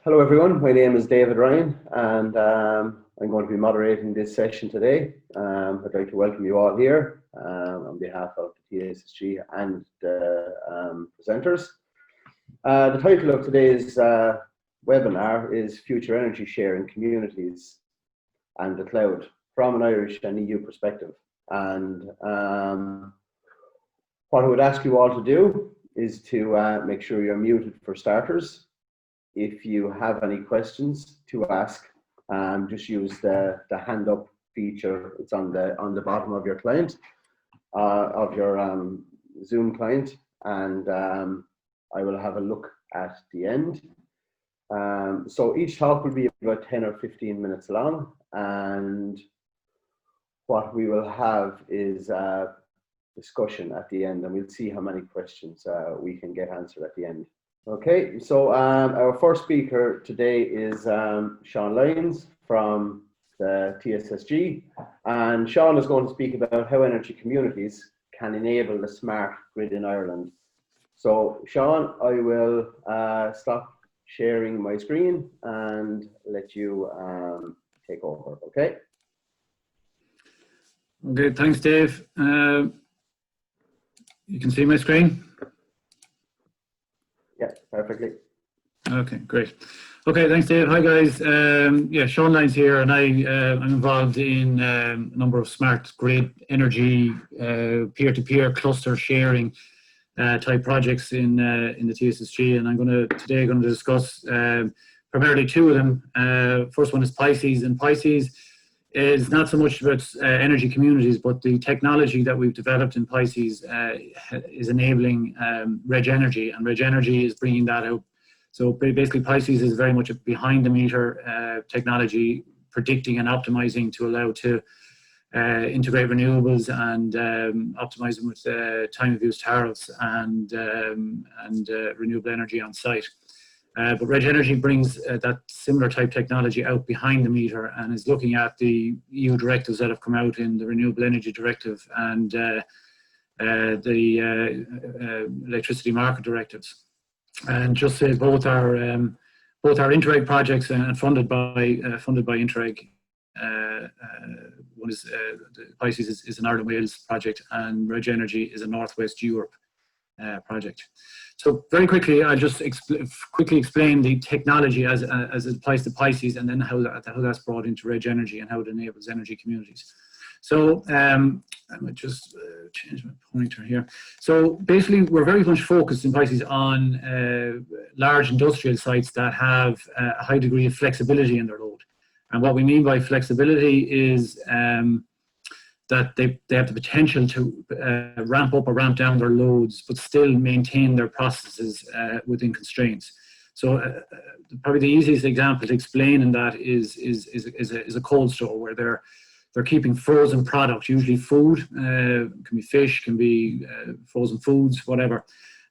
Hello everyone, my name is David Ryan and I'm going to be moderating this session today. I'd like to welcome you all here on behalf of the TSSG and the presenters. The title of today's webinar is Future Energy Sharing Communities and the Cloud from an Irish and EU perspective. And what I would ask you all to do is to make sure you're muted for starters. If you have any questions to ask, just use the hand up feature. It's on the bottom of your client, of your Zoom client, and I will have a look at the end. So each talk will be about 10 or 15 minutes long, and what we will have is a discussion at the end, and we'll see how many questions we can get answered at the end. Okay, so our first speaker today is Sean Lyons from the TSSG, and Sean is going to speak about how energy communities can enable the smart grid in Ireland. So Sean, I will stop sharing my screen and let you take over, okay? Okay, thanks Dave. You can see my screen? Yeah, perfectly. Okay, great. Okay, thanks Dave. Hi guys. Yeah, Sean Lyons here, and I'm involved in a number of smart grid energy peer-to-peer cluster sharing type projects in the TSSG, and I'm today going to discuss primarily two of them. First one is Pisces, and Pisces is not so much about energy communities, but the technology that we've developed in Pisces is enabling Reg Energy, and Reg Energy is bringing that out. So basically Pisces is very much a behind the meter technology, predicting and optimizing to allow to integrate renewables and optimize them with time of use tariffs and renewable energy on site. But Reg Energy brings that similar type technology out behind the meter and is looking at the EU directives that have come out in the Renewable Energy Directive and the Electricity Market Directives. And just say both are Interreg projects and funded by Interreg. One is Pisces is an Ireland Wales project, and Reg Energy is a Northwest Europe project. So very quickly, I'll just quickly explain the technology as it applies to Pisces, and then how that's brought into Reg Energy and how it enables energy communities. So I might just change my pointer here. So basically, we're very much focused in Pisces on large industrial sites that have a high degree of flexibility in their load. And what we mean by flexibility is that they have the potential to ramp up or ramp down their loads, but still maintain their processes within constraints. So probably the easiest example to explain in that is a cold store where they're keeping frozen product, usually food, can be fish, can be frozen foods, whatever.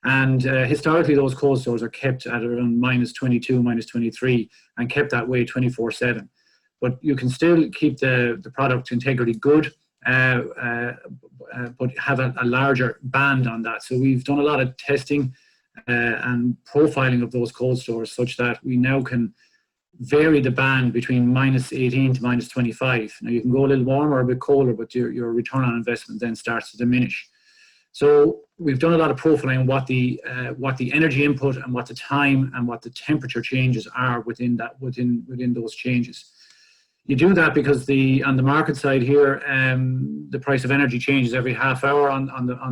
And historically, those cold stores are kept at around -22, -23, and kept that way 24/7. But you can still keep the product integrity good, but have a larger band on that. So we've done a lot of testing and profiling of those cold stores such that we now can vary the band between -18 to -25. Now you can go a little warmer or a bit colder, but your return on investment then starts to diminish. So we've done a lot of profiling on what the energy input and what the time and what the temperature changes are within those changes. You do that because on the market side here, the price of energy changes every half hour on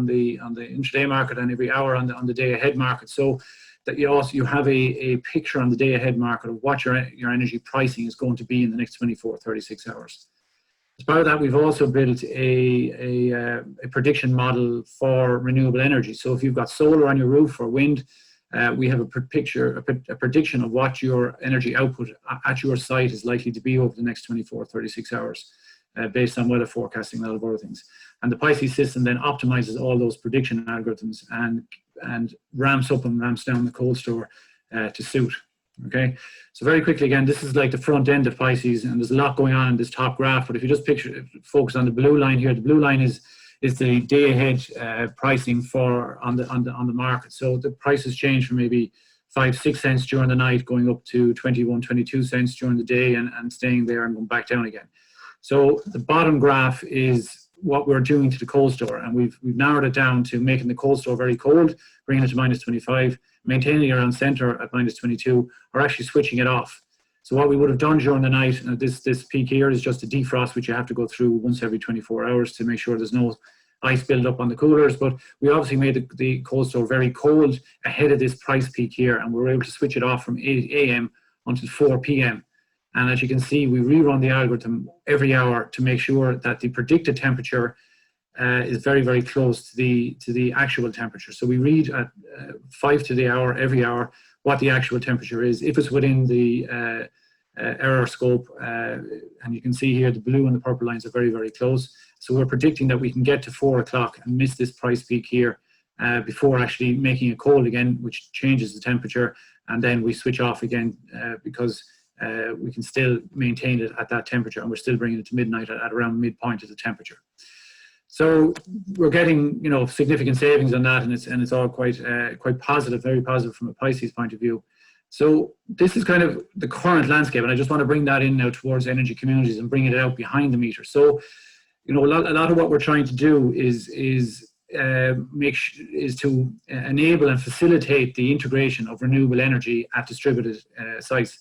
the intraday market and every hour on the day ahead market. So that you have a picture on the day ahead market of what your energy pricing is going to be in the next 24, 36 hours. As part of that, we've also built a prediction model for renewable energy. So if you've got solar on your roof or wind, we have a prediction of what your energy output at your site is likely to be over the next 24, 36 hours based on weather forecasting and a lot of other things. And the Pisces system then optimizes all those prediction algorithms and ramps up and ramps down the cold store to suit. Okay, so very quickly again, this is like the front end of Pisces, and there's a lot going on in this top graph. But if you just focus on the blue line here, the blue line is the day ahead pricing on the market. So the prices change from maybe 5-6 cents during the night, going up to 21-22 cents during the day, and staying there and going back down again. So the bottom graph is what we're doing to the cold store, and we've narrowed it down to making the cold store very cold, bringing it to -25, maintaining it around center at -22, or actually switching it off. So what we would have done during the night, this peak here is just a defrost, which you have to go through once every 24 hours to make sure there's no ice build up on the coolers. But we obviously made the cold store very cold ahead of this price peak here, and we were able to switch it off from 8 a.m. until 4 p.m. And as you can see, we rerun the algorithm every hour to make sure that the predicted temperature is very, very close to the actual temperature. So we read at 5 to the hour every hour what the actual temperature is. If it's within the error scope, and you can see here the blue and the purple lines are very, very close. So we're predicting that we can get to 4 o'clock and miss this price peak here before actually making it cold again, which changes the temperature, and then we switch off again because we can still maintain it at that temperature, and we're still bringing it to midnight at around midpoint of the temperature. So we're getting, significant savings on that, and it's all quite positive, very positive from a Pisces point of view. So this is kind of the current landscape, and I just want to bring that in now towards energy communities and bring it out behind the meter. So, a lot of what we're trying to do is to enable and facilitate the integration of renewable energy at distributed sites.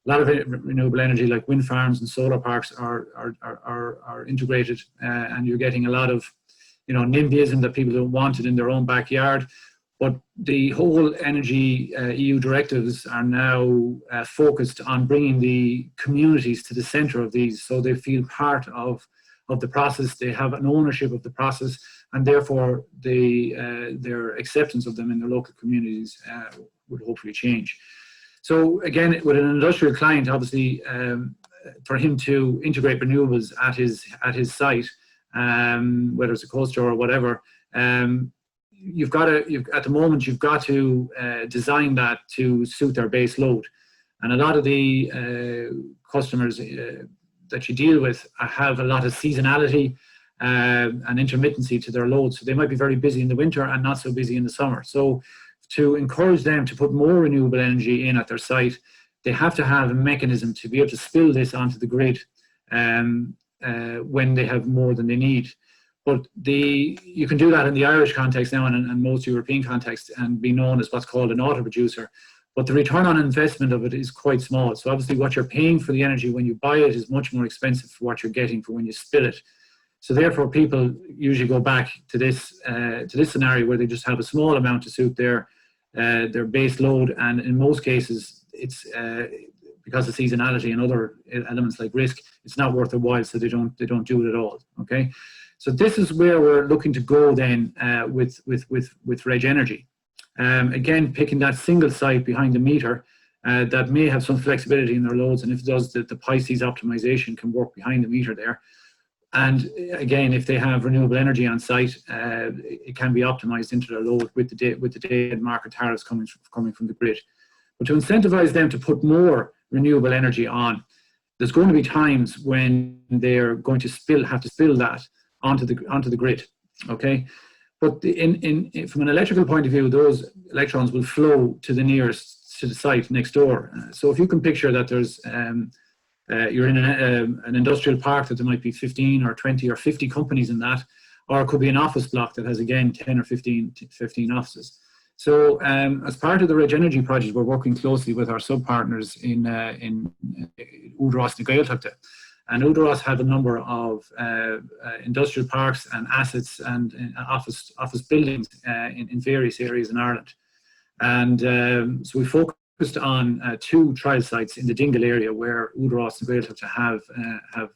A lot of renewable energy, like wind farms and solar parks, are integrated, and you're getting a lot of, NIMBYism that people don't want it in their own backyard. But the whole energy EU directives are now focused on bringing the communities to the centre of these, so they feel part of the process. They have an ownership of the process, and therefore their acceptance of them in their local communities would hopefully change. So again, with an industrial client, obviously, for him to integrate renewables at his site, whether it's a cold store or whatever, you've got to design that to suit their base load. And a lot of the customers that you deal with have a lot of seasonality and intermittency to their load. So they might be very busy in the winter and not so busy in the summer. So to encourage them to put more renewable energy in at their site, they have to have a mechanism to be able to spill this onto the grid when they have more than they need. But you can do that in the Irish context now, and most European contexts, and be known as what's called an auto producer. But the return on investment of it is quite small. So obviously what you're paying for the energy when you buy it is much more expensive for what you're getting for when you spill it. So therefore people usually go back to this scenario where they just have a small amount to suit their base load, and in most cases it's because of seasonality and other elements like risk, it's not worth their while, so they don't do it at all. Okay. So this is where we're looking to go then with Reg Energy. Again, picking that single site behind the meter that may have some flexibility in their loads, and if it does, the Pisces optimization can work behind the meter there. And again, if they have renewable energy on site, it can be optimized into their load with the day and market tariffs coming from the grid. But to incentivize them to put more renewable energy on, there's going to be times when they're going to have to spill that onto the grid, okay? But from an electrical point of view, those electrons will flow to the site next door. So if you can picture that there's you're in an industrial park that there might be 15 or 20 or 50 companies in that, or it could be an office block that has, again, 10 or 15 offices. So as part of the Reg Energy project, we're working closely with our sub-partners in Údarás na Gaeltachta. And Údarás have a number of industrial parks and assets and office buildings in various areas in Ireland. And so we focused on 2 trial sites in the Dingle area where Údarás na Gaeltachta have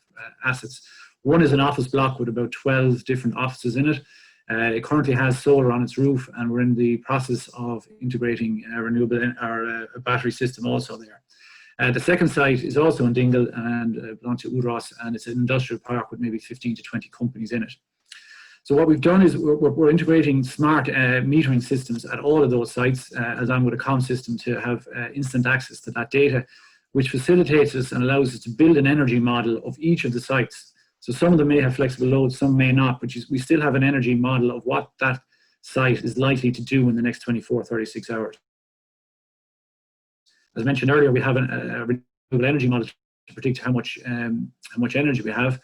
assets. One is an office block with about 12 different offices in it. It currently has solar on its roof, and we're in the process of integrating a battery system also there. The second site is also in Dingle and belongs to Údarás, and it's an industrial park with maybe 15 to 20 companies in it. So what we've done is we're integrating smart metering systems at all of those sites, along with a comm system to have instant access to that data, which facilitates us and allows us to build an energy model of each of the sites. So some of them may have flexible loads, some may not, but we still have an energy model of what that site is likely to do in the next 24, 36 hours. As mentioned earlier, we have a renewable energy model to predict how much energy we have.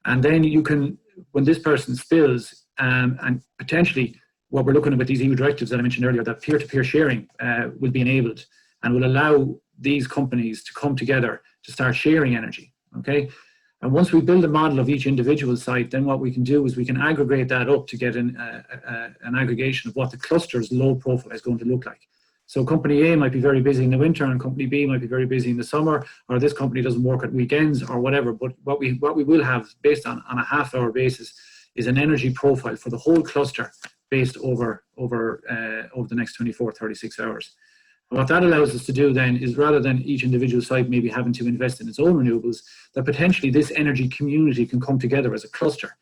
And then you can, when this person spills, and potentially what we're looking at with these EU directives that I mentioned earlier, that peer-to-peer sharing will be enabled and will allow these companies to come together to start sharing energy, okay? And once we build a model of each individual site, then what we can do is we can aggregate that up to get an aggregation of what the cluster's load profile is going to look like. So company A might be very busy in the winter and company B might be very busy in the summer, or this company doesn't work at weekends or whatever. But what we will have based on a half-hour basis is an energy profile for the whole cluster based over the next 24, 36 hours. And what that allows us to do then is, rather than each individual site maybe having to invest in its own renewables, that potentially this energy community can come together as a cluster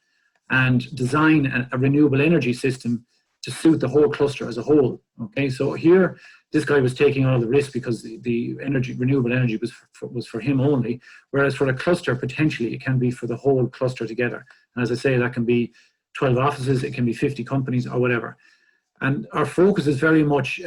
and design a renewable energy system to suit the whole cluster as a whole. Okay, so here this guy was taking all the risk because the renewable energy was for him only, whereas for a cluster potentially it can be for the whole cluster together. And as I say, that can be 12 offices, it can be 50 companies or whatever. And our focus is very much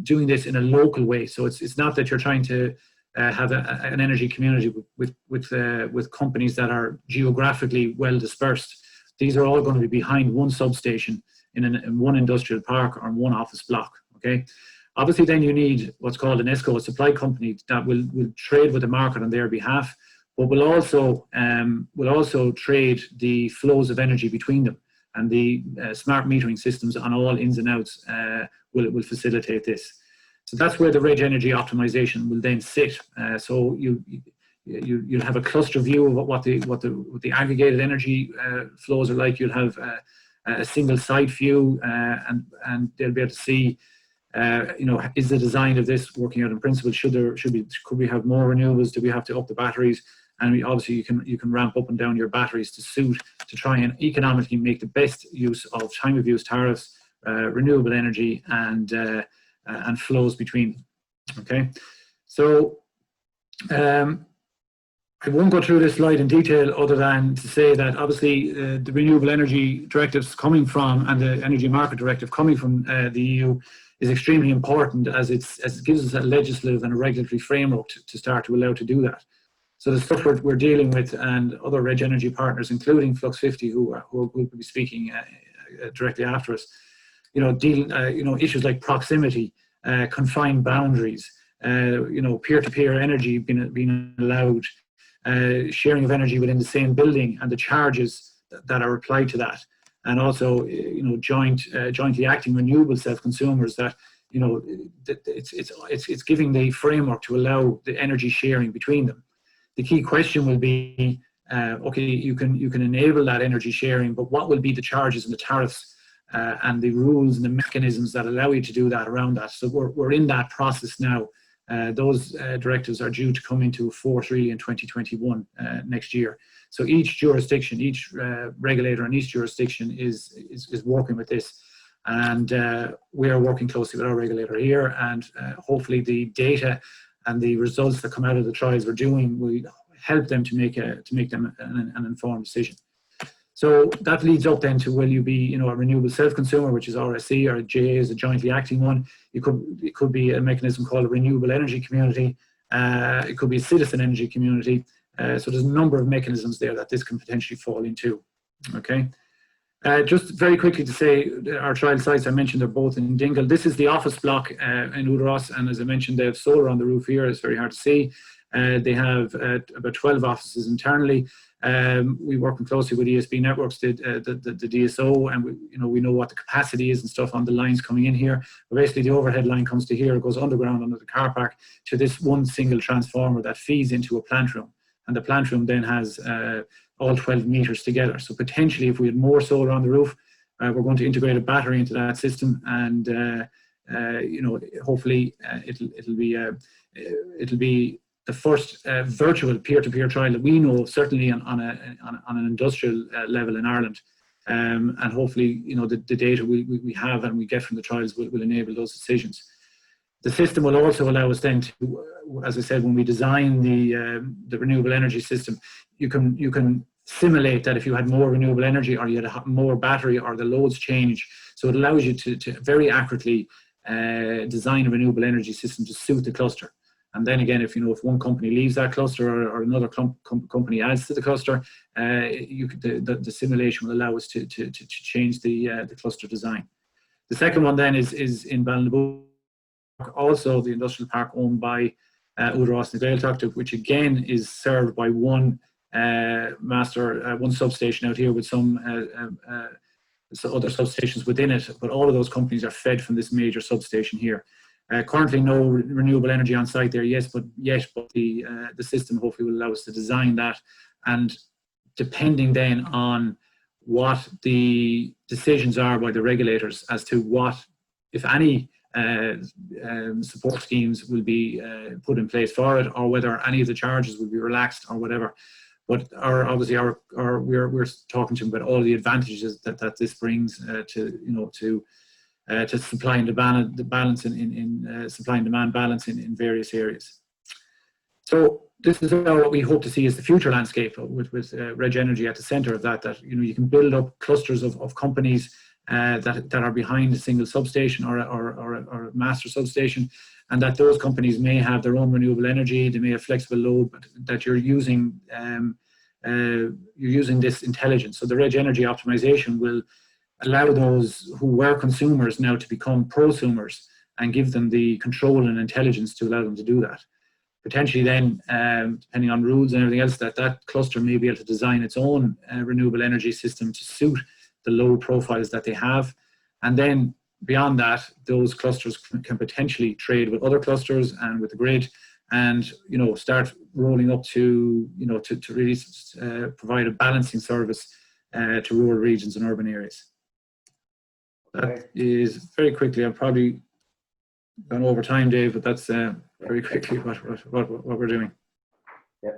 doing this in a local way. So it's not that you're trying to have an energy community with companies that are geographically well dispersed. These are all going to be behind one substation in one industrial park or in one office block. Okay. Obviously, then you need what's called an ESCO, a supply company that will trade with the market on their behalf, but will also trade the flows of energy between them. And the smart metering systems on all ins and outs will facilitate this. So that's where the reg energy optimization will then sit. So you'll have a cluster view of what the aggregated energy flows are like. You'll have a single site view, and they'll be able to see, is the design of this working out in principle? Could we have more renewables? Do we have to up the batteries? And obviously you can ramp up and down your batteries to try and economically make the best use of time of use tariffs, renewable energy, and flows between them. Okay, so I won't go through this slide in detail other than to say that obviously the Renewable Energy Directives coming from, and the Energy Market Directive coming from the EU is extremely important, as it gives us a legislative and a regulatory framework to start to allow to do that. So the stuff we're dealing with, and other reg energy partners, including Flux 50, who will be speaking directly after us, issues like proximity, confined boundaries, peer-to-peer energy being allowed, sharing of energy within the same building, and the charges that are applied to that, and also jointly acting renewable self-consumers. That it's giving the framework to allow the energy sharing between them. The key question will be, okay, you can enable that energy sharing, but what will be the charges and the tariffs and the rules and the mechanisms that allow you to do that around that? So we're in that process now. Those directives are due to come into force really in 2021, next year. So each jurisdiction, each regulator in each jurisdiction is working with this. And we are working closely with our regulator here, and hopefully the data and the results that come out of the trials we're doing will help them to make them an informed decision. So that leads up then to, will you be, a renewable self-consumer, which is RSC, or a JA is a jointly acting one. It could be a mechanism called a renewable energy community. It could be a citizen energy community. So there's a number of mechanisms there that this can potentially fall into. Okay. Just very quickly to say, our trial sites, I mentioned, they're both in Dingle. This is the office block in Udaros, and as I mentioned, they have solar on the roof here. It's very hard to see. They have about 12 offices internally. We're working closely with ESB Networks, the DSO, and we know what the capacity is and stuff on the lines coming in here. But basically, the overhead line comes to here, it goes underground under the car park to this one single transformer that feeds into a plant room, and the plant room then has all 12 meters together. So potentially, if we had more solar on the roof, we're going to integrate a battery into that system, and hopefully it'll be the first virtual peer-to-peer trial that we know of, certainly on an industrial level in Ireland, and hopefully the data we have and we get from the trials will enable those decisions. The system will also allow us then to, as I said, when we design the renewable energy system, you can simulate that if you had more renewable energy, or you had more battery, or the loads change. So it allows you to very accurately design a renewable energy system to suit the cluster. And then again, if one company leaves that cluster or another company adds to the cluster, the simulation will allow us to change the cluster design. The second one then is in Ballinaboo, also the industrial park owned by Ross and Directives, which again is served by one one substation out here with some other substations within it, but all of those companies are fed from this major substation here. Currently no renewable energy on site there, but the system hopefully will allow us to design that, and depending then on what the decisions are by the regulators as to what, if any, support schemes will be put in place for it, or whether any of the charges will be relaxed or whatever. But we're talking to them about all the advantages that this brings to supply and demand, the balance in supply and demand balance in various areas. So this is what we hope to see as the future landscape with Reg Energy at the centre of that you can build up clusters of companies that are behind a single substation or a master substation, and that those companies may have their own renewable energy, they may have flexible load, but that you're using this intelligence. So the Reg Energy optimization will allow those who were consumers now to become prosumers and give them the control and intelligence to allow them to do that. Potentially then, depending on rules and everything else, that cluster may be able to design its own renewable energy system to suit the load profiles that they have. And then beyond that, those clusters can potentially trade with other clusters and with the grid, and start rolling up to really provide a balancing service to rural regions and urban areas. That is very quickly. I've probably gone over time, Dave, but that's very quickly what we're doing. Yeah,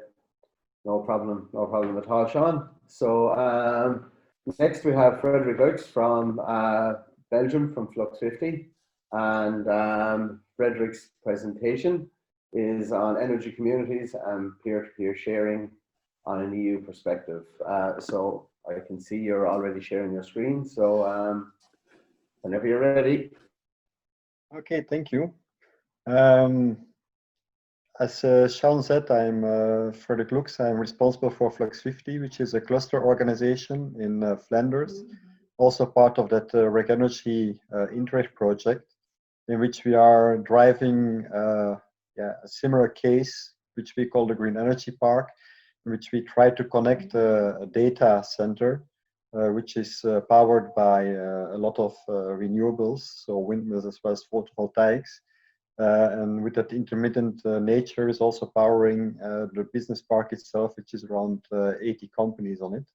no problem at all, Sean. So next we have Frederick Lux from Belgium, from Flux 50, and Frederick's presentation is on energy communities and peer-to-peer sharing on an EU perspective. So I can see you're already sharing your screen, so whenever you're ready. Okay, thank you. As Sean said, I'm Frederick Lux. I'm responsible for Flux 50, which is a cluster organization in Flanders, also part of that Reg Energy Interreg project, in which we are driving a similar case, which we call the Green Energy Park, in which we try to connect a data center which is powered by a lot of renewables, so windmills as well as photovoltaics. And with that intermittent nature is also powering the business park itself, which is around 80 companies on it.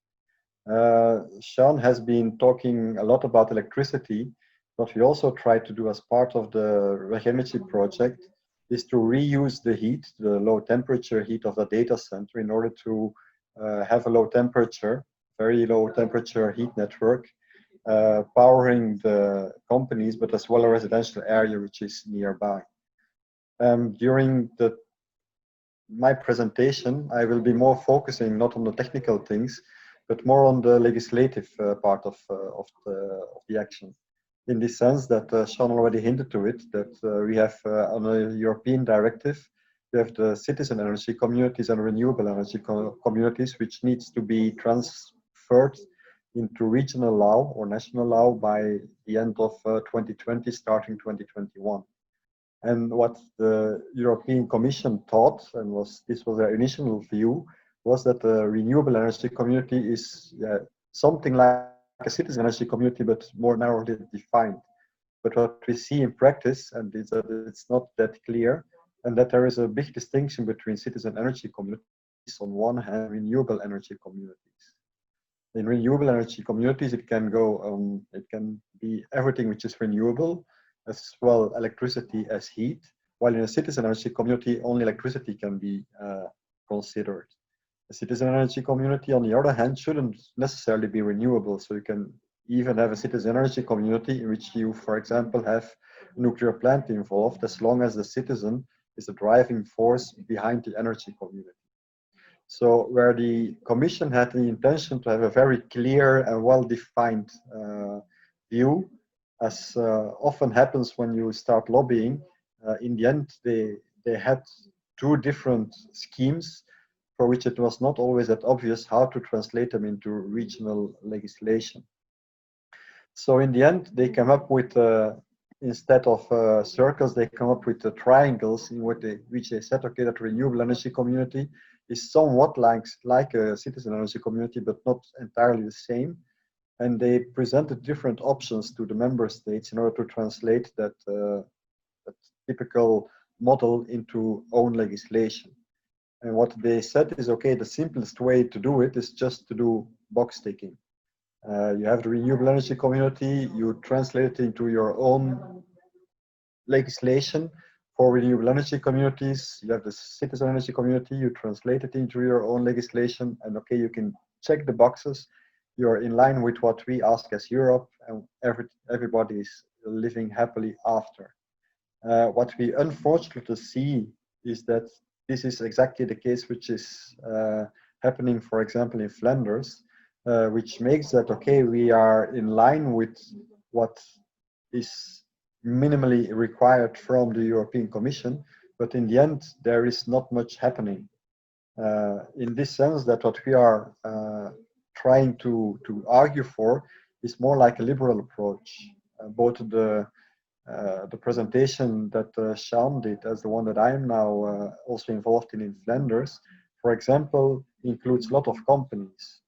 Sean has been talking a lot about electricity. What we also try to do as part of the Reg Energy project is to reuse the heat, the low temperature heat of the data center, in order to have a low temperature, very low temperature heat network, powering the companies, but as well a residential area which is nearby. During my presentation, I will be more focusing not on the technical things, but more on the legislative part of the action. In the sense that Sean already hinted to it, that we have on a European directive, we have the citizen energy communities and renewable energy communities, which needs to be transferred into regional law or national law by the end of 2020, starting 2021. And what the European Commission thought, and this was their initial view, was that the renewable energy community is something like a citizen energy community, but more narrowly defined. But what we see in practice, and is that it's not that clear, and that there is a big distinction between citizen energy communities on one hand, renewable energy communities. In renewable energy communities, it can go, it can be everything which is renewable, as well electricity as heat, while in a citizen energy community, only electricity can be considered. A citizen energy community, on the other hand, shouldn't necessarily be renewable. So you can even have a citizen energy community in which you, for example, have a nuclear plant involved, as long as the citizen is the driving force behind the energy community. So where the Commission had the intention to have a very clear and well-defined view, as often happens when you start lobbying, in the end they had two different schemes for which it was not always that obvious how to translate them into regional legislation. So in the end, they come up with, instead of circles, they come up with triangles in which they said, okay, that renewable energy community is somewhat like a citizen energy community, but not entirely the same. And they presented different options to the member states in order to translate that, that typical model into own legislation. And what they said is, okay, the simplest way to do it is just to do box ticking. You have the renewable energy community, you translate it into your own legislation. For renewable energy communities, you have the citizen energy community, you translate it into your own legislation, and okay, you can check the boxes. You're in line with what we ask as Europe, and everybody is living happily after. What we unfortunately see is that this is exactly the case which is happening, for example, in Flanders, which makes that, okay, we are in line with what is minimally required from the European Commission, but in the end, there is not much happening. In this sense, that what we are trying to argue for is more like a liberal approach. Both the presentation that Sean did, as the one that I am now also involved in Flanders, for example, includes a lot of companies.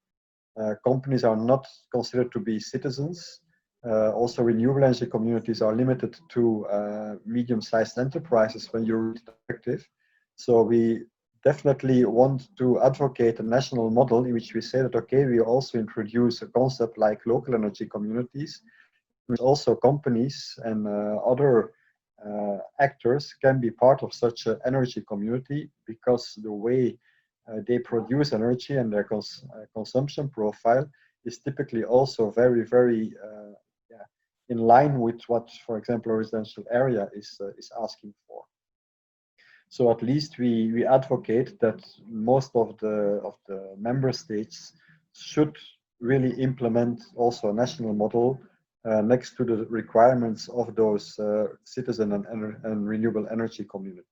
Companies are not considered to be citizens. Also, renewable energy communities are limited to medium-sized enterprises when you read the directive. So we definitely want to advocate a national model in which we say that, okay, we also introduce a concept like local energy communities, which also companies and other actors can be part of such an energy community, because the way they produce energy and their consumption profile is typically also very, very in line with what, for example, a residential area is asking for. So at least we advocate that most of the member states should really implement also a national model next to the requirements of those citizen and renewable energy communities.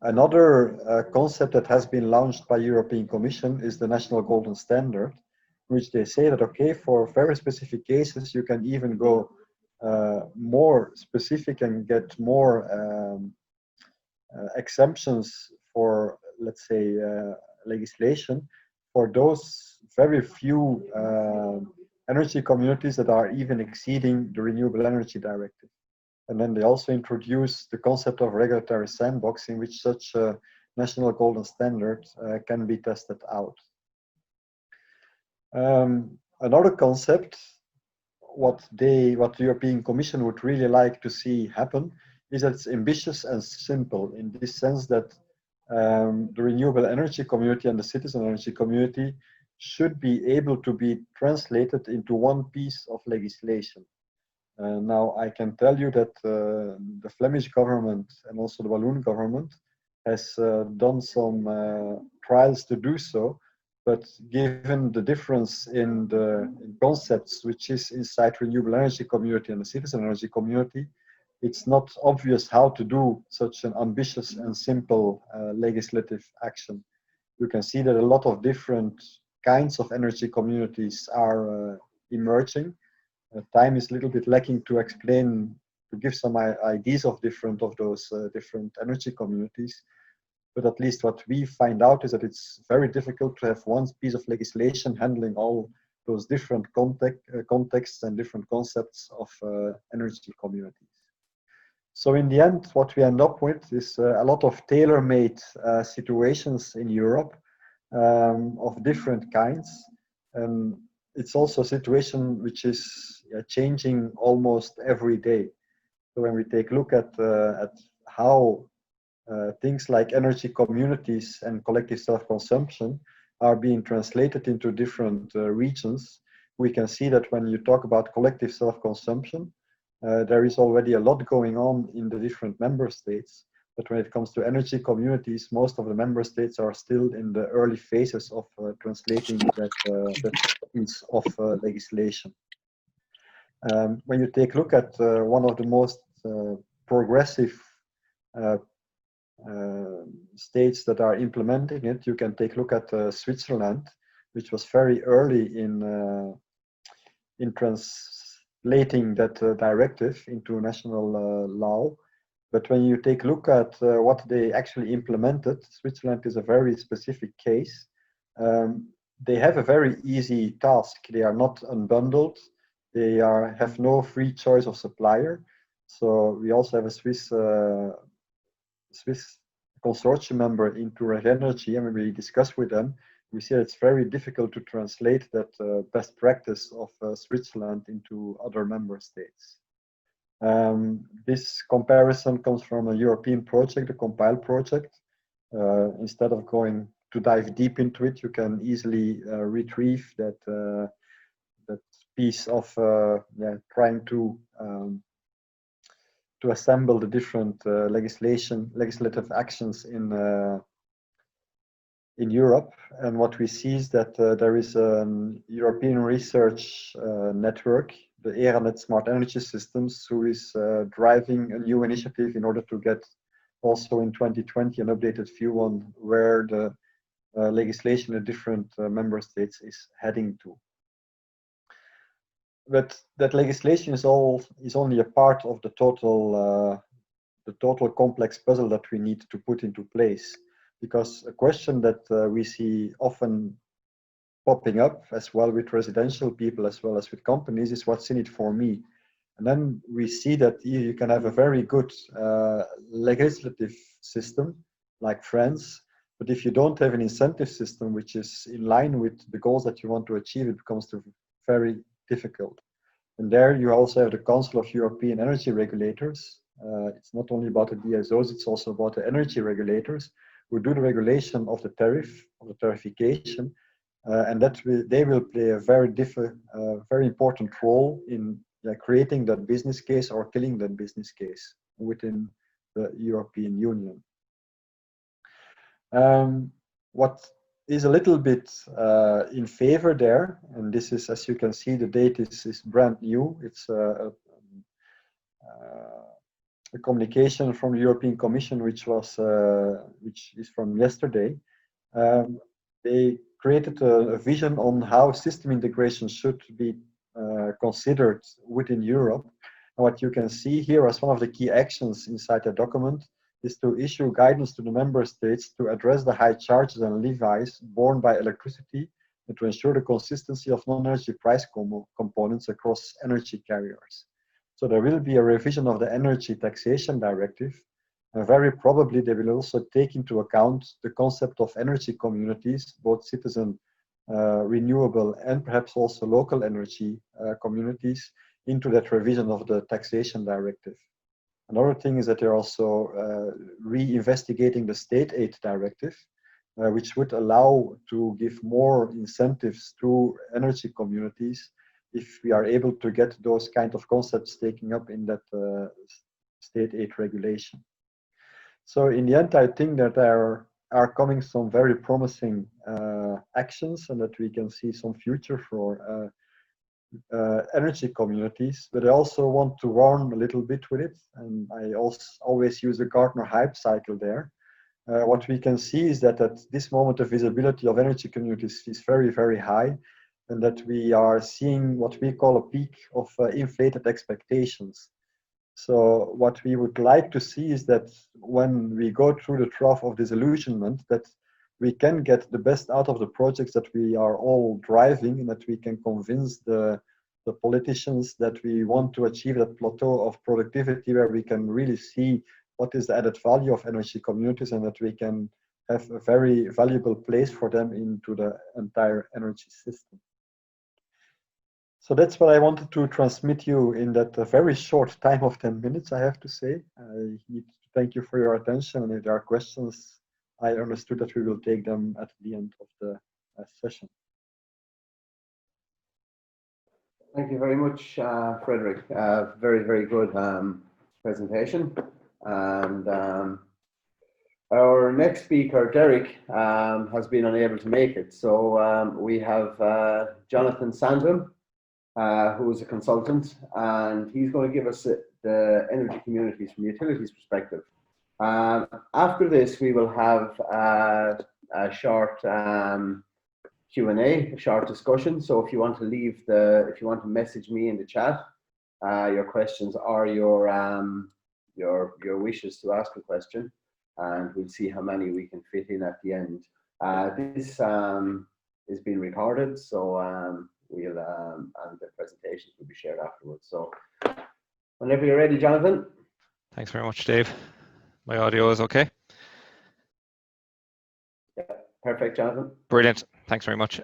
Another concept that has been launched by European Commission is the National Golden Standard, which they say that, okay, for very specific cases, you can even go more specific and get more exemptions for, let's say, legislation for those very few energy communities that are even exceeding the Renewable Energy Directive. And then they also introduce the concept of regulatory sandbox in which such a national golden standard can be tested out. Another concept, what the European Commission would really like to see happen, is that it's ambitious and simple, in this sense that the renewable energy community and the citizen energy community should be able to be translated into one piece of legislation. Now, I can tell you that the Flemish government and also the Walloon government has done some trials to do so, but given the difference in the concepts which is inside renewable energy community and the citizen energy community, it's not obvious how to do such an ambitious and simple legislative action. You can see that a lot of different kinds of energy communities are emerging. Time is a little bit lacking to explain, to give some ideas of those different energy communities. But at least what we find out is that it's very difficult to have one piece of legislation handling all those different contexts and different concepts of energy communities. So in the end, what we end up with is a lot of tailor-made situations in Europe of different kinds. It's also a situation which is changing almost every day. So when we take a look at how things like energy communities and collective self-consumption are being translated into different regions, we can see that when you talk about collective self-consumption, there is already a lot going on in the different member states. But when it comes to energy communities, most of the member states are still in the early phases of translating that piece of legislation. When you take a look at one of the most progressive states that are implementing it, you can take a look at Switzerland, which was very early in translating that directive into national law. But when you take a look at what they actually implemented, Switzerland is a very specific case. They have a very easy task. They are not unbundled. They have no free choice of supplier. So we also have a Swiss consortium member into Energy, and when we discuss with them, we see that it's very difficult to translate that best practice of Switzerland into other member states. This comparison comes from a European project, the Compile project. Instead of going to dive deep into it, you can easily retrieve that piece of trying to assemble the different legislative actions in Europe. And what we see is that there is a European research network, the ERANET Smart Energy Systems, who is driving a new initiative in order to get also in 2020 an updated view on where the legislation in different member states is heading to. But that legislation is only a part of the total complex puzzle that we need to put into place. Because a question that we see often popping up as well with residential people as well as with companies is what's in it for me. And then we see that you can have a very good legislative system like France, but if you don't have an incentive system which is in line with the goals that you want to achieve, it becomes very difficult. And there you also have the Council of European Energy Regulators. It's not only about the DSOs, it's also about the energy regulators who do the regulation of the tariff, of the tariffication, and that they will play a very important role in creating that business case or killing that business case within the European Union. What is a little bit in favor there, and this is, as you can see, the date is brand new. It's a communication from the European Commission, which is from yesterday. They created a vision on how system integration should be considered within Europe. And what you can see here as one of the key actions inside the document is to issue guidance to the member states to address the high charges and levies borne by electricity and to ensure the consistency of non-energy price components across energy carriers. So there will be a revision of the Energy Taxation Directive, and very probably they will also take into account the concept of energy communities, both citizen, renewable, and perhaps also local energy communities into that revision of the Taxation Directive. Another thing is that they're also re-investigating the State Aid Directive, which would allow to give more incentives to energy communities if we are able to get those kind of concepts taken up in that state aid regulation. So in the end, I think that there are coming some very promising actions and that we can see some future for energy communities, but I also want to warn a little bit with it, and I also always use the Gartner hype cycle there. What we can see is that at this moment the visibility of energy communities is very, very high, and that we are seeing what we call a peak of inflated expectations. So what we would like to see is that when we go through the trough of disillusionment, that we can get the best out of the projects that we are all driving, and that we can convince the politicians that we want to achieve that plateau of productivity where we can really see what is the added value of energy communities, and that we can have a very valuable place for them into the entire energy system. So that's what I wanted to transmit you in that very short time of 10 minutes, I have to say. I need to thank you for your attention, and if there are questions, I understood that we will take them at the end of the session. Thank you very much, Frederick. Very, very good presentation. And our next speaker, Derek, has been unable to make it. So we have Jonathan Sandham, who is a consultant, and he's going to give us the energy communities from utilities perspective. After this, we will have a short Q&A, a short discussion. So if you want to if you want to message me in the chat, your questions or your wishes to ask a question, and we'll see how many we can fit in at the end. This is being recorded, so we'll and the presentations will be shared afterwards. So whenever you're ready, Jonathan. Thanks very much, Dave. My audio is okay? Yeah, perfect, Jonathan. Brilliant. Thanks very much.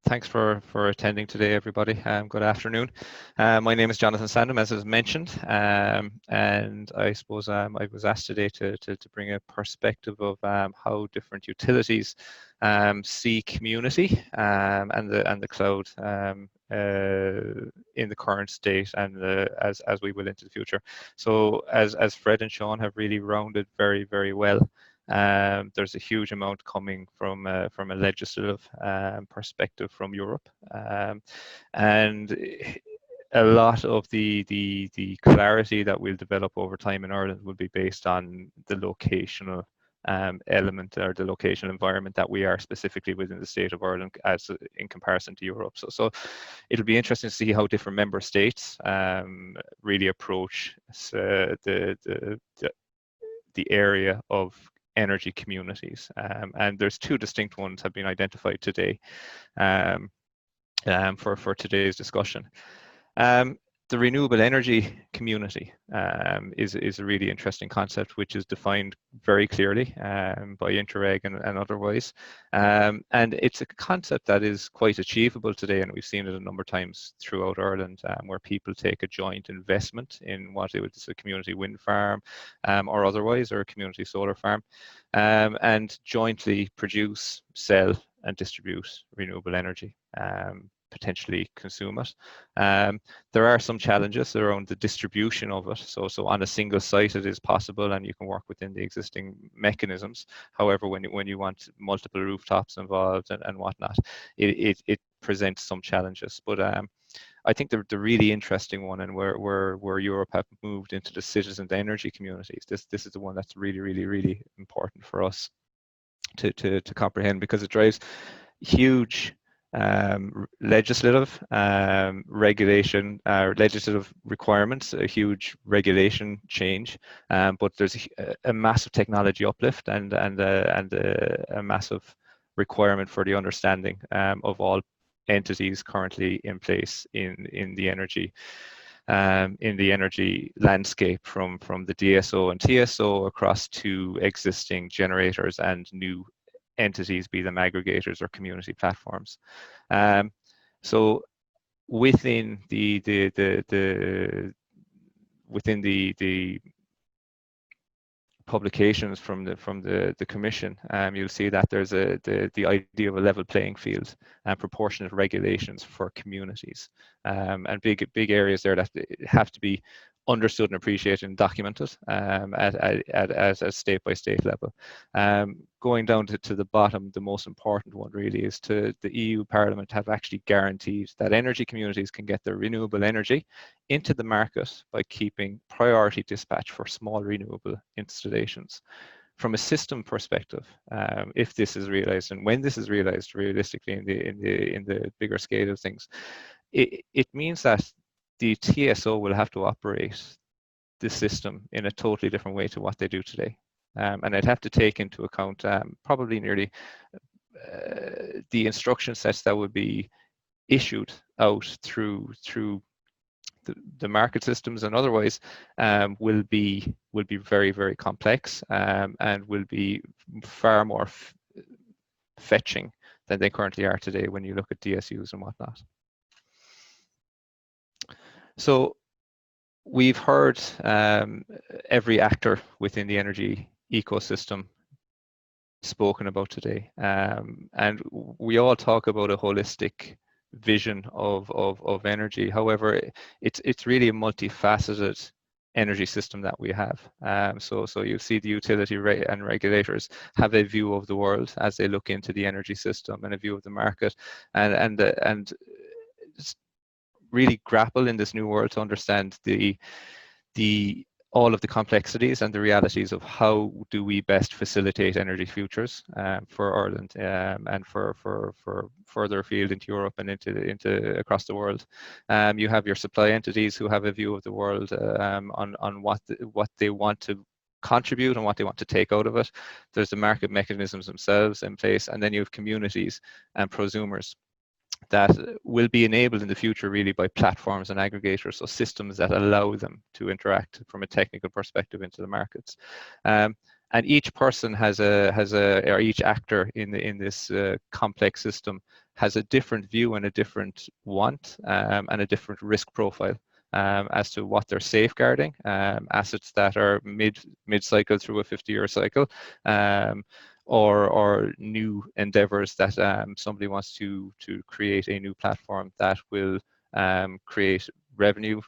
Thanks for attending today, everybody. Good afternoon. My name is Jonathan Sandham, as is mentioned, and I suppose I was asked today to bring a perspective of how different utilities see community and the cloud in the current state and as we will into the future. So as Fred and Sean have really rounded very well. There's a huge amount coming from a legislative perspective from Europe, and a lot of the clarity that we'll develop over time in Ireland will be based on the locational element or the locational environment that we are specifically within the state of Ireland as in comparison to Europe. So it'll be interesting to see how different member states really approach the area of energy communities, and there's two distinct ones have been identified today for today's discussion. The renewable energy community is a really interesting concept, which is defined very clearly by Interreg and otherwise. And it's a concept that is quite achievable today, and we've seen it a number of times throughout Ireland, where people take a joint investment in what it's a community wind farm or otherwise, or a community solar farm, and jointly produce, sell, and distribute renewable energy. Potentially consume it. There are some challenges around the distribution of it. So on a single site it is possible and you can work within the existing mechanisms. However, when you want multiple rooftops involved and whatnot, it presents some challenges. But I think the really interesting one, and where Europe have moved into the citizen energy communities, this is the one that's really important for us to comprehend, because it drives huge legislative regulation, legislative requirements, a huge regulation change, but there's a massive technology uplift and a massive requirement for the understanding of all entities currently in place in the energy landscape, from the DSO and TSO across to existing generators and new entities, be them aggregators or community platforms. So within the publications from the Commission, you'll see that there's the idea of a level playing field and proportionate regulations for communities, and big areas there that have to be understood and appreciated and documented at a state-by-state level. Going down to the bottom, the most important one really is the EU Parliament have actually guaranteed that energy communities can get their renewable energy into the market by keeping priority dispatch for small renewable installations. From a system perspective, if this is realized and when this is realized realistically in the bigger scale of things, it means that the TSO will have to operate the system in a totally different way to what they do today. And I'd have to take into account probably nearly the instruction sets that would be issued out through the market systems and otherwise will be very complex and will be far more fetching than they currently are today when you look at DSUs and whatnot. So we've heard every actor within the energy ecosystem spoken about today, and we all talk about a holistic vision of energy. However, it's really a multifaceted energy system that we have. So you see the utility and regulators have a view of the world as they look into the energy system and a view of the market, and really grapple in this new world to understand all of the complexities and the realities of how do we best facilitate energy futures for Ireland and for further afield into Europe and into across the world. You have your supply entities who have a view of the world on what they want to contribute and what they want to take out of it. There's the market mechanisms themselves in place, and then you have communities and prosumers that will be enabled in the future really by platforms and aggregators, so systems that allow them to interact from a technical perspective into the markets. And each person or each actor in this complex system has a different view and a different want and a different risk profile as to what they're safeguarding, assets that are mid-cycle through a 50-year cycle, or new endeavors that somebody wants to create a new platform that will create revenue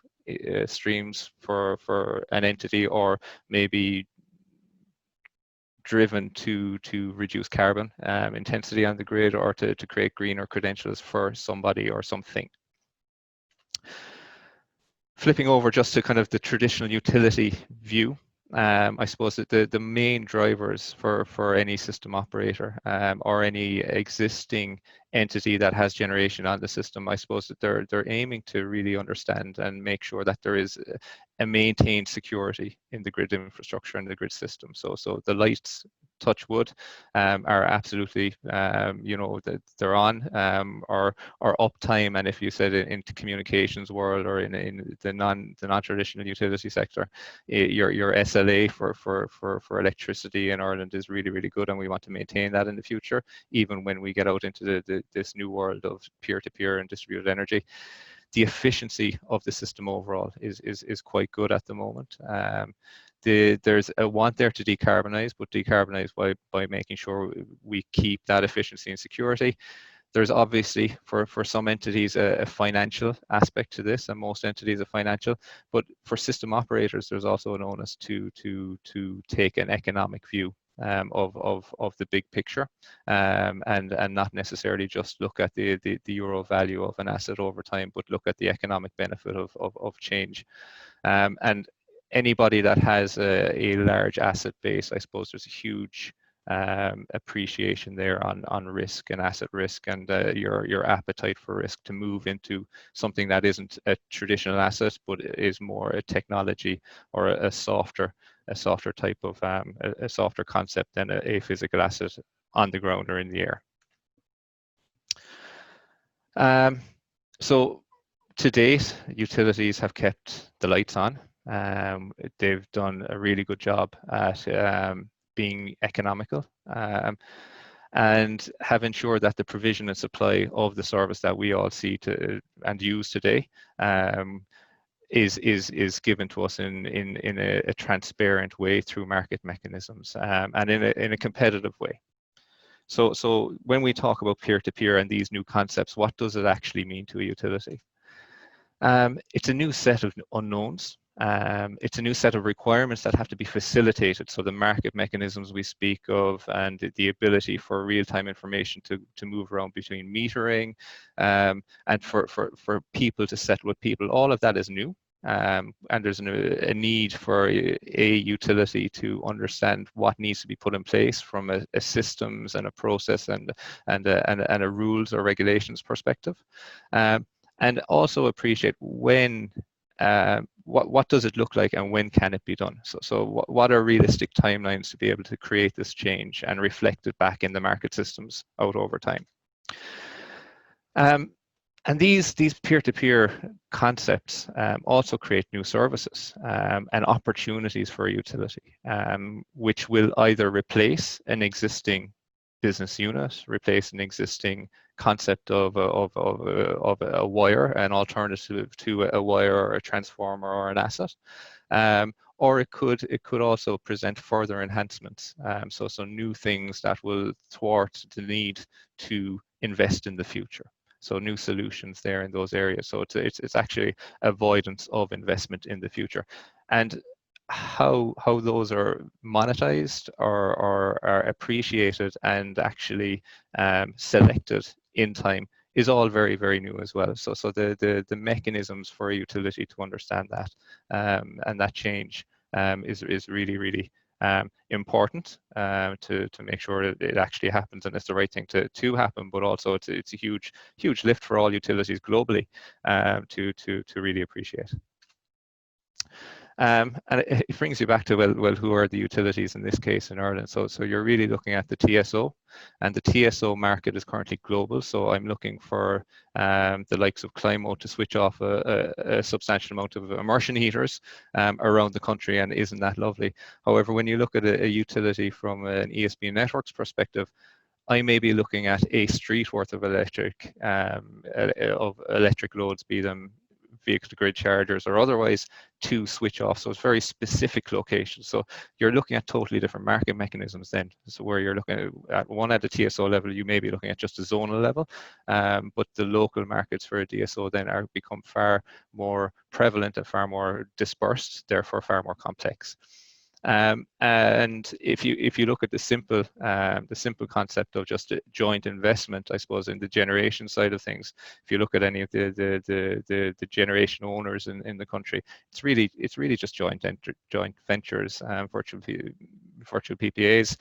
streams for an entity, or maybe driven to reduce carbon intensity on the grid, or to create greener credentials for somebody or something. Flipping over just to kind of the traditional utility view, I suppose that the main drivers for any system operator or any existing entity that has generation on the system, I suppose that they're aiming to really understand and make sure that there is a maintained security in the grid infrastructure and the grid system. So the lights, touch wood, are absolutely, that they're on, or uptime. And if you said it into communications world or in the non-traditional utility sector, your SLA for electricity in Ireland is really, really good, and we want to maintain that in the future, even when we get out into this new world of peer-to-peer and distributed energy. The efficiency of the system overall is quite good at the moment. There's a want there to decarbonize, but decarbonize by making sure we keep that efficiency and security. There's obviously for some entities a financial aspect to this, and most entities are financial. But for system operators, there's also an onus to take an economic view of the big picture, and not necessarily just look at the euro value of an asset over time, but look at the economic benefit of change. And anybody that has a large asset base, I suppose there's a huge appreciation there on risk and asset risk, and your appetite for risk to move into something that isn't a traditional asset, but is more a technology or a softer type of a softer concept than a physical asset on the ground or in the air. So to date, utilities have kept the lights on. They've done a really good job at being economical, and have ensured that the provision and supply of the service that we all see and use today is given to us in a transparent way through market mechanisms, and in a competitive way. So when we talk about peer-to-peer and these new concepts, what does it actually mean to a utility? It's a new set of unknowns. It's a new set of requirements that have to be facilitated. So the market mechanisms we speak of, and the ability for real-time information to move around between metering, and for people to settle with people, all of that is new. And there's a need for a utility to understand what needs to be put in place from a systems and a process and a rules or regulations perspective. And also appreciate when, what does it look like and when can it be done? So what are realistic timelines to be able to create this change and reflect it back in the market systems out over time? And these peer-to-peer concepts also create new services and opportunities for a utility, which will either replace an existing business unit, replace an existing concept of a wire, an alternative to a wire or a transformer or an asset, or it could also present further enhancements. So new things that will thwart the need to invest in the future. So new solutions there in those areas. So it's actually avoidance of investment in the future. And how those are monetized or are appreciated and actually selected in time is all very, very new as well. So the mechanisms for a utility to understand that and that change is really, really important to make sure that it actually happens and it's the right thing to happen. But also it's a huge lift for all utilities globally to really appreciate. And it brings you back to, well, who are the utilities in this case in Ireland? So you're really looking at the TSO, and the TSO market is currently global. So I'm looking for the likes of Climo to switch off a substantial amount of immersion heaters around the country, and isn't that lovely? However, when you look at a utility from an ESB networks perspective, I may be looking at a street worth of electric loads, be them vehicle to grid chargers or otherwise, to switch off. So it's very specific locations. So you're looking at totally different market mechanisms then. So where you're looking at one at the TSO level, you may be looking at just a zonal level, but the local markets for a DSO then are become far more prevalent and far more dispersed, therefore far more complex. And if you look at the simple concept of just a joint investment, I suppose, in the generation side of things, if you look at any of the generation owners in the country, it's really just joint ventures, virtual PPAs,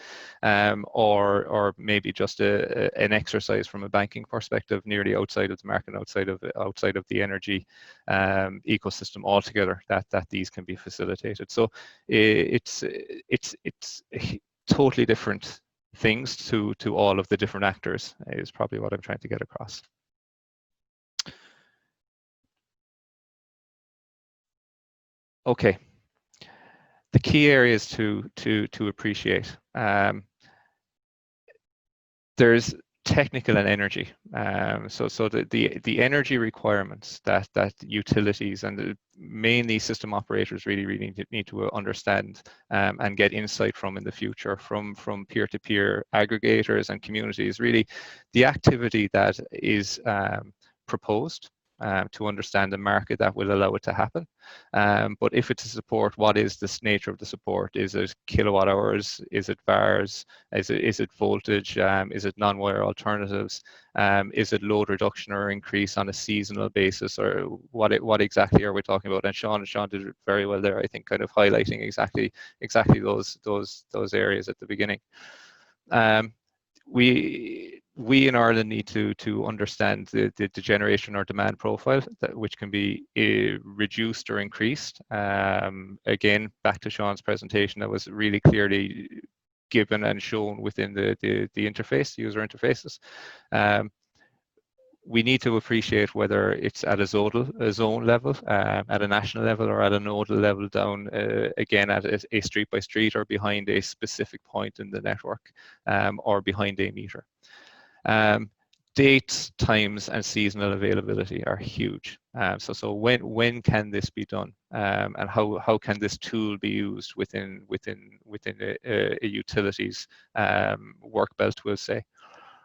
or maybe just an exercise from a banking perspective, nearly outside of the market, outside of the energy ecosystem altogether, that these can be facilitated. So it's totally different things to all of the different actors, is probably what I'm trying to get across. Okay, the key areas to appreciate. There's technical and energy. So the energy requirements that utilities and mainly system operators really need to understand and get insight from in the future, from peer-to-peer aggregators and communities, really the activity that is proposed to understand the market that will allow it to happen. But if it's a support, what is the nature of the support? Is it kilowatt hours? Is it VARs? Is it voltage? Is it non-wire alternatives? Is it load reduction or increase on a seasonal basis, or what exactly are we talking about? And Sean did it very well there, I think, kind of highlighting exactly those areas at the beginning. We in Ireland need to understand the generation or demand profile, which can be reduced or increased. Again, back to Sean's presentation, that was really clearly given and shown within the interface, user interfaces. We need to appreciate whether it's at a zone level, at a national level, or at a nodal level down, again, at a street by street, or behind a specific point in the network, or behind a meter. Dates, times, and seasonal availability are huge. So when can this be done, and how can this tool be used within a utility's work belt, we'll say.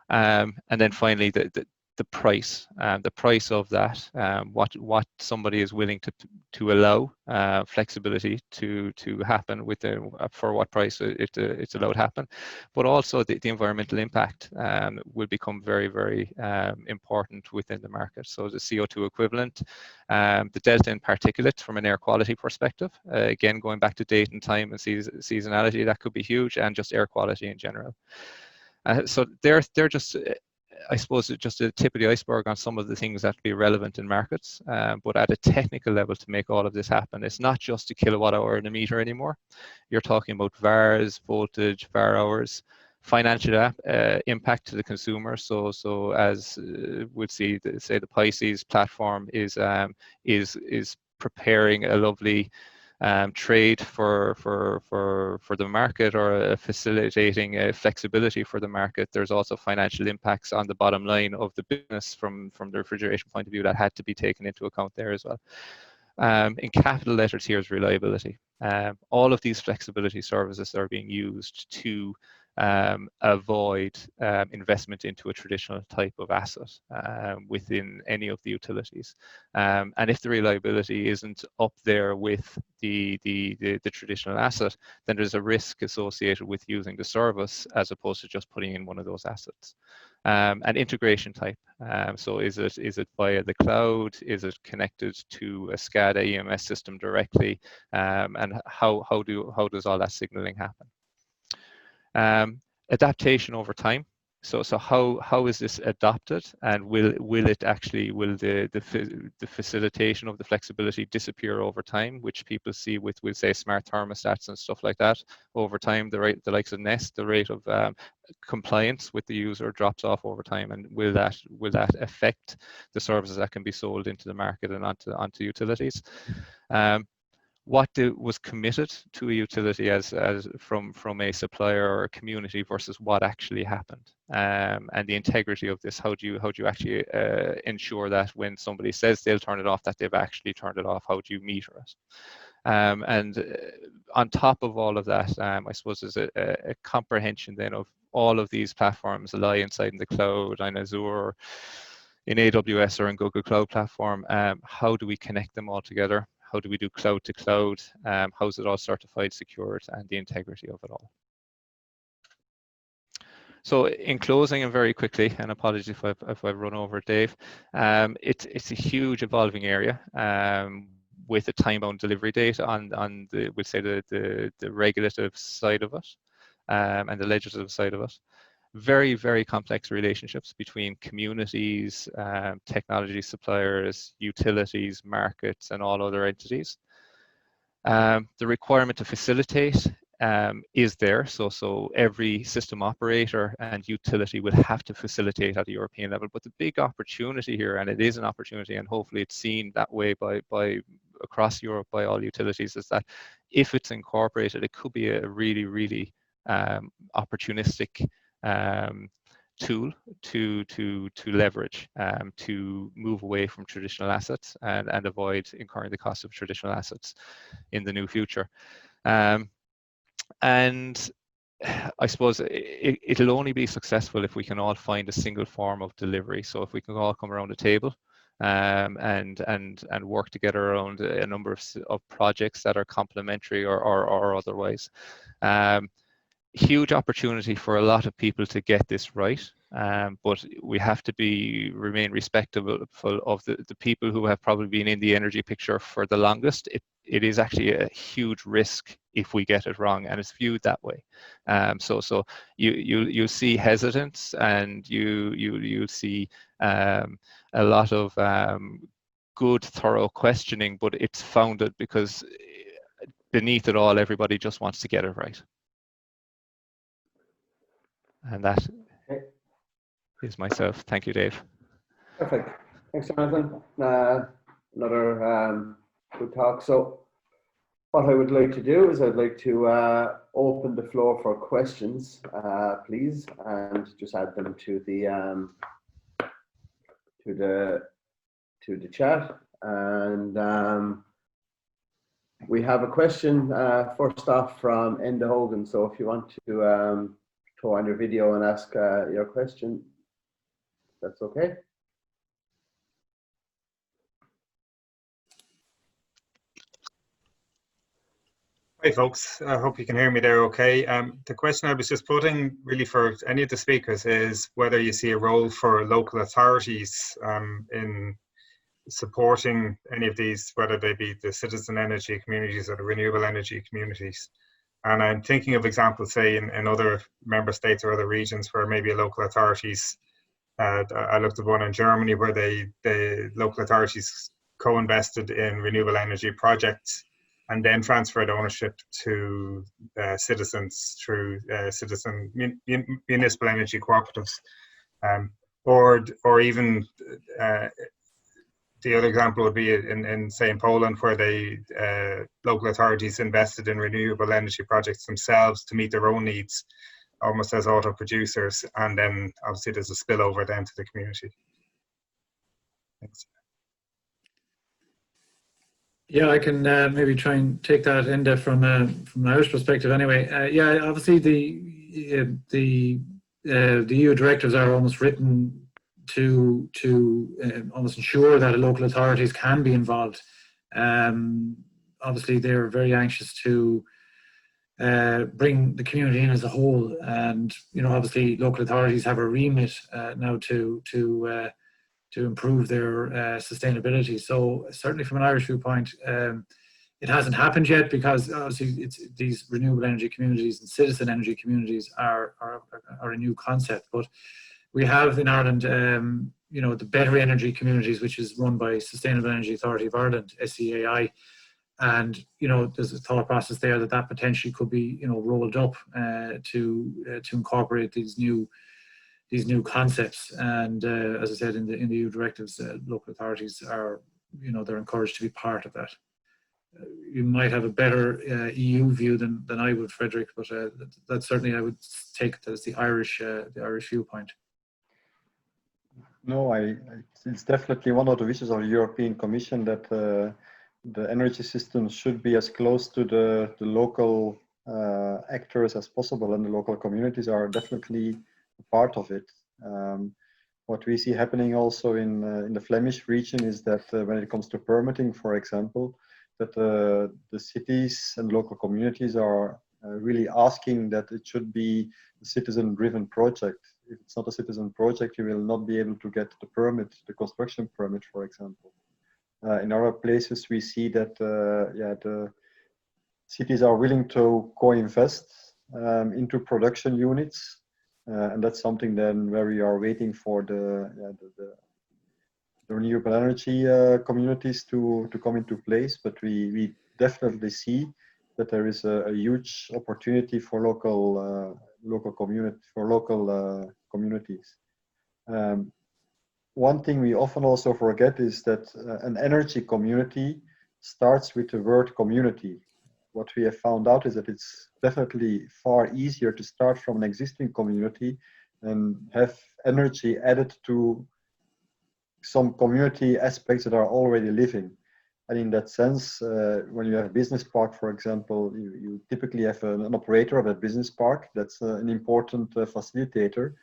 And then finally, the price of that, what somebody is willing to allow flexibility to happen for what price it's allowed to happen, but also the environmental impact will become very, very important within the market. So the CO2 equivalent, the delta in particulate from an air quality perspective, again going back to date and time and seasonality, that could be huge, and just air quality in general. So they're just, I suppose, just a tip of the iceberg on some of the things that be relevant in markets, but at a technical level to make all of this happen, it's not just a kilowatt hour and a meter anymore. You're talking about VARs, voltage, VAR hours, financial impact to the consumer. So as we'd see, say the Pisces platform is preparing a lovely trade for the market, or facilitating flexibility for the market. There's also financial impacts on the bottom line of the business from the refrigeration point of view that had to be taken into account there as well. In capital letters, here's reliability. All of these flexibility services are being used to avoid investment into a traditional type of asset within any of the utilities. And if the reliability isn't up there with the traditional asset, then there's a risk associated with using the service as opposed to just putting in one of those assets. And integration type. So is it via the cloud? Is it connected to a SCADA EMS system directly? And how does all that signaling happen? Adaptation over time. So how is this adopted, and will the facilitation of the flexibility disappear over time, which people see with say smart thermostats and stuff like that over time? The likes of Nest, the rate of compliance with the user drops off over time, and will that affect the services that can be sold into the market and onto utilities? What was committed to a utility as from a supplier or a community versus what actually happened, and the integrity of this. How do you actually ensure that when somebody says they'll turn it off, that they've actually turned it off? How do you meter it? And on top of all of that, I suppose there's a comprehension then of all of these platforms lie inside in the cloud, in Azure, in AWS, or in Google Cloud Platform. How do we connect them all together? How do we do cloud to cloud? How's it all certified, secured, and the integrity of it all? So in closing, and very quickly, and apologies if I've run over, Dave, it's a huge evolving area with a time-bound delivery date on the, we'll say, the regulative side of it and the legislative side of it. Very, very complex relationships between communities, technology suppliers, utilities, markets, and all other entities. The requirement to facilitate is there, so every system operator and utility will have to facilitate at the European level. But the big opportunity here, and it is an opportunity, and hopefully it's seen that way by across Europe by all utilities, is that if it's incorporated, it could be a really, really opportunistic tool to leverage to move away from traditional assets and avoid incurring the cost of traditional assets in the new future. And I suppose it'll only be successful if we can all find a single form of delivery. So if we can all come around the table and work together around a number of projects that are complementary or otherwise. Huge opportunity for a lot of people to get this right, but we have to remain respectful of the people who have probably been in the energy picture for the longest. It is actually a huge risk if we get it wrong, and it's viewed that way. So you'll see hesitance, and you'll see a lot of good, thorough questioning, but it's founded because beneath it all, everybody just wants to get it right. And that is myself. Thank you, Dave. Perfect. Thanks, Jonathan. Another good talk. So what I would like to do is I'd like to open the floor for questions, please, and just add them to the chat. And we have a question first off from Enda Hogan. So if you want to throw on your video and ask your question, that's okay. Hi folks, I hope you can hear me there okay. The question I was just putting really for any of the speakers is whether you see a role for local authorities in supporting any of these, whether they be the citizen energy communities or the renewable energy communities. And I'm thinking of examples, say, in other member states or other regions where maybe local authorities, I looked at one in Germany where the local authorities co-invested in renewable energy projects and then transferred ownership to citizens through municipal energy cooperatives, or even the other example would be in say in Poland, where local authorities invested in renewable energy projects themselves to meet their own needs, almost as auto producers, and then obviously there's a spillover then to the community. Thanks. Yeah, I can maybe try and take that, Enda, from an Irish perspective anyway. Yeah, obviously the EU directives are almost written to almost ensure that local authorities can be involved. Obviously, they're very anxious to bring the community in as a whole, and obviously local authorities have a remit now to improve their sustainability. So certainly from an Irish viewpoint, it hasn't happened yet, because obviously these renewable energy communities and citizen energy communities are a new concept. But we have in Ireland, the Better Energy Communities, which is run by Sustainable Energy Authority of Ireland, SEAI, and there's a thought process there that potentially could be rolled up to incorporate these new concepts. And as I said, in the EU directives, local authorities are they're encouraged to be part of that. You might have a better EU view than I would, Frederick, but that certainly I would take as the Irish viewpoint. No, it's definitely one of the wishes of the European Commission that the energy system should be as close to the local actors as possible, and the local communities are definitely a part of it. What we see happening also in the Flemish region is that when it comes to permitting, for example, that the cities and local communities are really asking that it should be a citizen-driven project. If it's not a citizen project, you will not be able to get the permit, the construction permit, for example. In other places, we see that the cities are willing to co-invest into production units, and that's something then where we are waiting for the renewable energy communities to come into place. But we definitely see that there is a huge opportunity for local communities. One thing we often also forget is that an energy community starts with the word community. What we have found out is that it's definitely far easier to start from an existing community and have energy added to some community aspects that are already living. And in that sense, when you have a business park, for example, you typically have an operator of a business park that's an important facilitator.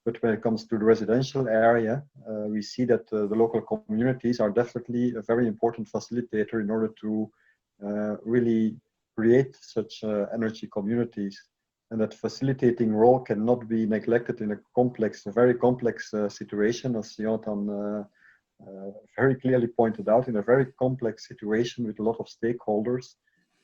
But when it comes to the residential area, we see that the local communities are definitely a very important facilitator in order to really create such energy communities. And that facilitating role cannot be neglected in a very complex situation, as Jonathan very clearly pointed out. In a very complex situation with a lot of stakeholders,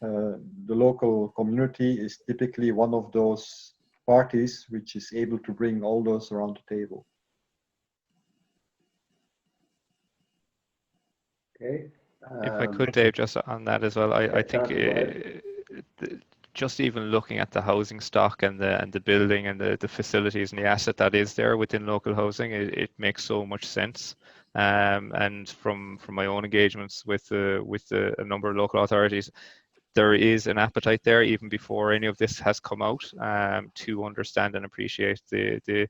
the local community is typically one of those parties which is able to bring all those around the table. Okay. If I could, Dave, just on that as well, I think just even looking at the housing stock and the building and the facilities and the asset that is there within local housing, it makes so much sense. And from my own engagements with a number of local authorities, there is an appetite there even before any of this has come out to understand and appreciate the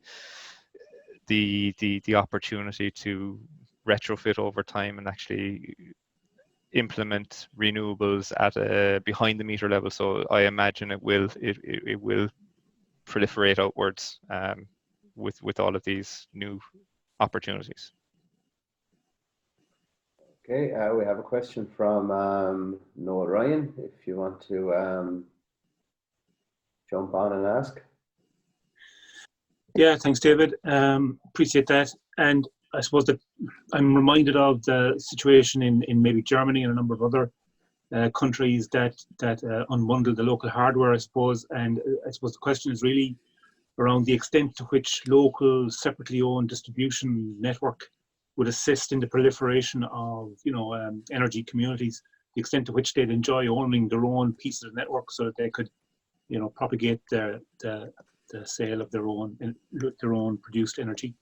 opportunity to retrofit over time and actually implement renewables at a behind the meter level. So I imagine it will proliferate outwards with all of these new opportunities. Okay, we have a question from Noel Ryan, if you want to jump on and ask. Yeah, thanks, David. Appreciate that. And I suppose that I'm reminded of the situation in maybe Germany and a number of other countries that unbundle the local hardware, I suppose. And I suppose the question is really around the extent to which local separately owned distribution network would assist in the proliferation of energy communities, the extent to which they'd enjoy owning their own pieces of network so that they could propagate the sale of their own produced energy.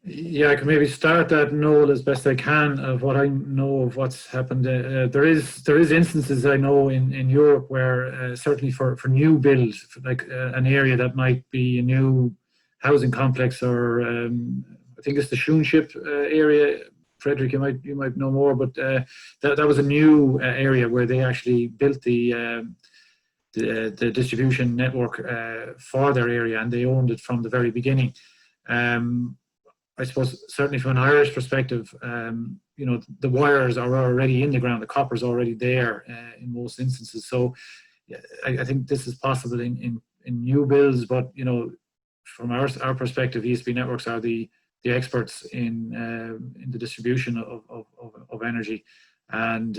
Yeah, I can maybe start that, Noel, as best I can of what I know of what's happened. There is instances I know in Europe where certainly for new builds, like an area that might be a new housing complex, or I think it's the Schoenship area. Frederick, you might know more, but that was a new area where they actually built the the distribution network for their area, and they owned it from the very beginning. I suppose certainly from an Irish perspective, you know, the wires are already in the ground, the copper's already there in most instances. So I think this is possible in new builds, but you know, from our perspective, ESB networks are the experts in the distribution of energy, and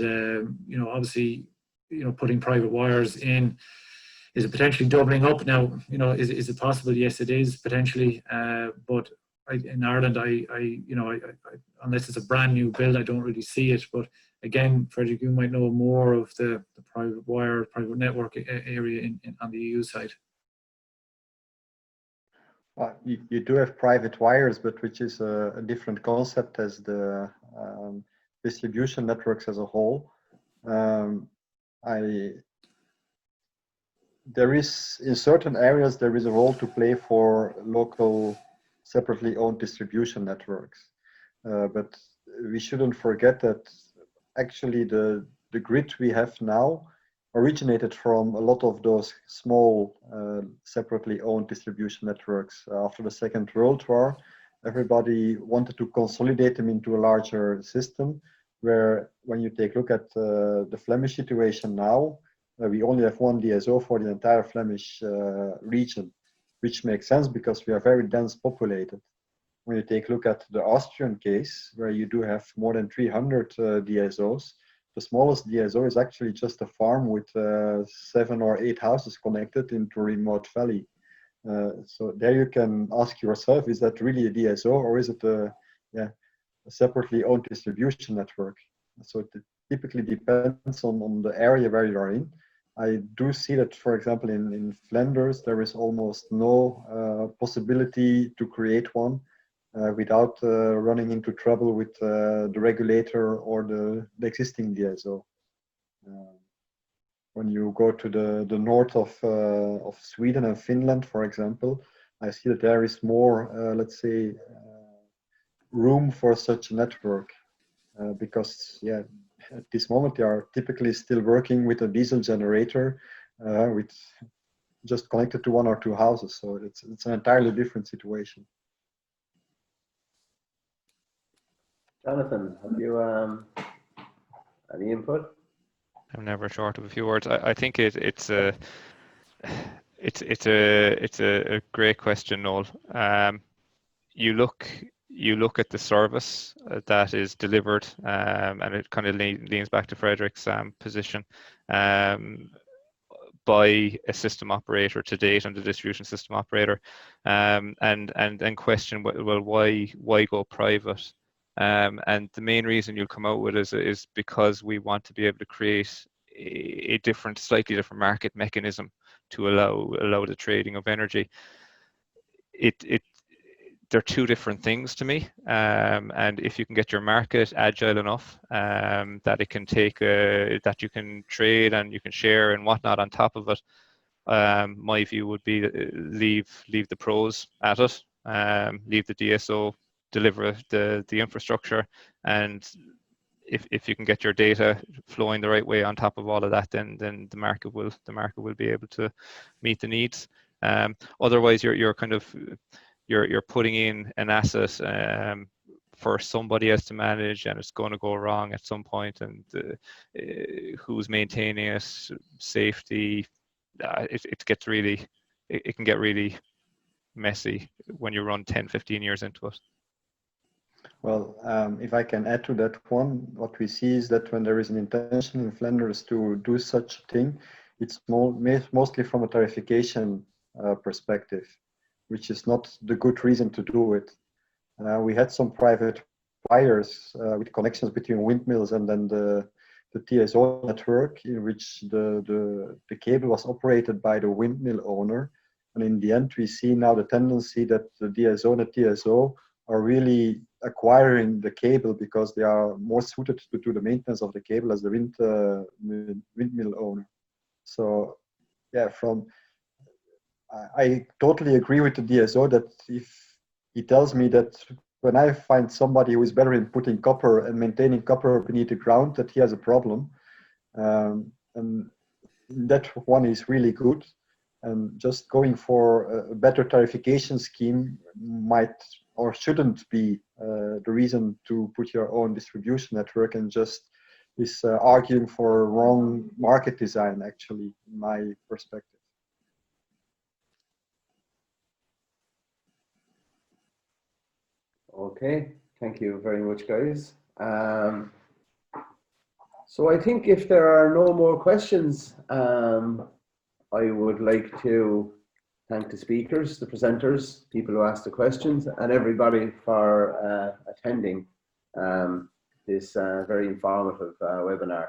you know, obviously, you know, putting private wires in, is it potentially doubling up now? You know, is it possible? Yes, it is potentially, but in Ireland, you know, unless it's a brand new build, I don't really see it. But again, Frederick, you might know more of the private wire, private network area on the EU side. You do have private wires, but which is a different concept as the distribution networks as a whole. There is, in certain areas, there is a role to play for local separately owned distribution networks. But we shouldn't forget that actually the grid we have now originated from a lot of those small separately owned distribution networks. After the Second World War, everybody wanted to consolidate them into a larger system, where when you take a look at the Flemish situation now, we only have one DSO for the entire Flemish region, which makes sense because we are very dense populated. When you take a look at the Austrian case, where you do have more than 300 DSOs, the smallest DSO is actually just a farm with 7 or 8 houses connected into a remote valley. So there you can ask yourself, is that really a DSO, or is it a separately owned distribution network? So it typically depends on the area where you are in. I do see that, for example, in Flanders, there is almost no possibility to create one without running into trouble with the regulator or the existing DSO. When you go to the north of Sweden and Finland, for example, I see that there is more, let's say, room for such a network because, yeah, at this moment they are typically still working with a diesel generator with just connected to 1 or 2 houses. So it's an entirely different situation. Jonathan, have you any input? I'm never short of a few words. I think it's a great question, Noel. You look at the service that is delivered, and it kind of leans back to Frederick's position, by a system operator to date, and the distribution system operator, and then question, well, why go private? And the main reason you'll come out with is because we want to be able to create a slightly different market mechanism to allow the trading of energy. They're two different things to me, and if you can get your market agile enough that it can take that you can trade and you can share and whatnot on top of it, my view would be leave the pros at it, leave the DSO deliver the infrastructure, and if you can get your data flowing the right way on top of all of that, then the market will be able to meet the needs. Otherwise, you're kind of you're putting in an asset for somebody else to manage, and it's going to go wrong at some point, and who's maintaining it, safety, it can get really messy when you run 10-15 years into it. Well, if I can add to that one, what we see is that when there is an intention in Flanders to do such a thing, it's mostly from a tarification perspective, which is not the good reason to do it. We had some private wires with connections between windmills and then the TSO network, in which the cable was operated by the windmill owner. And in the end, we see now the tendency that the DSO and the TSO are really acquiring the cable because they are more suited to do the maintenance of the cable as the windmill owner. So, yeah, I totally agree with the DSO that if he tells me that when I find somebody who is better in putting copper and maintaining copper beneath the ground, that he has a problem. And that one is really good. And just going for a better tarification scheme might or shouldn't be the reason to put your own distribution network, and just is arguing for wrong market design, actually, in my perspective. Okay, thank you very much, guys. So I think if there are no more questions, I would like to thank the speakers, the presenters, people who asked the questions, and everybody for attending this very informative webinar.